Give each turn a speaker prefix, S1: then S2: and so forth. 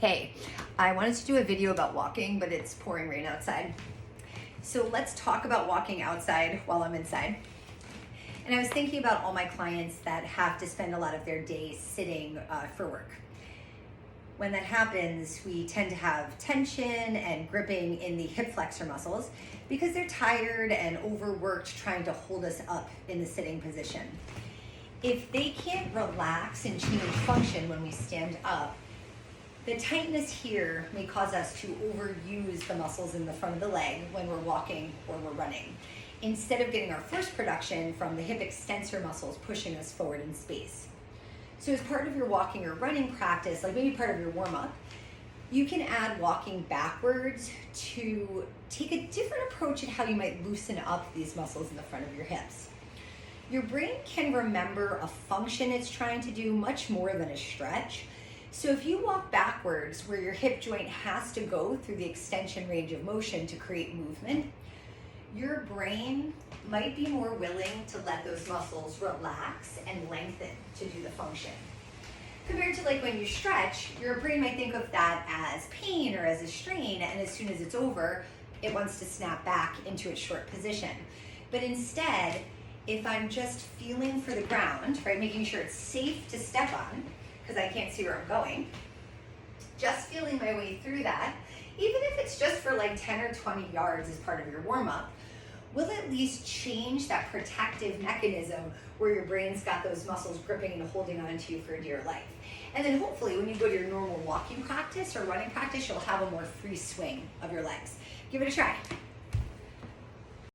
S1: Hey, I wanted to do a video about walking, but it's pouring rain outside. So let's talk about walking outside while I'm inside. And I was thinking about all my clients that have to spend a lot of their day sitting for work. When that happens, we tend to have tension and gripping in the hip flexor muscles because they're tired and overworked trying to hold us up in the sitting position. If they can't relax and change function when we stand up, the tightness here may cause us to overuse the muscles in the front of the leg when we're walking or we're running, instead of getting our first production from the hip extensor muscles pushing us forward in space. So as part of your walking or running practice, like maybe part of your warm-up, you can add walking backwards to take a different approach at how you might loosen up these muscles in the front of your hips. Your brain can remember a function it's trying to do much more than a stretch. So if you walk backwards where your hip joint has to go through the extension range of motion to create movement, your brain might be more willing to let those muscles relax and lengthen to do the function. Compared to like when you stretch, your brain might think of that as pain or as a strain, and as soon as it's over, it wants to snap back into its short position. But instead, if I'm just feeling for the ground, right, making sure it's safe to step on, because I can't see where I'm going, just feeling my way through that, even if it's just for like 10 or 20 yards as part of your warm-up, will at least change that protective mechanism where your brain's got those muscles gripping and holding on to you for dear life. And then hopefully when you go to your normal walking practice or running practice, you'll have a more free swing of your legs. Give it a try.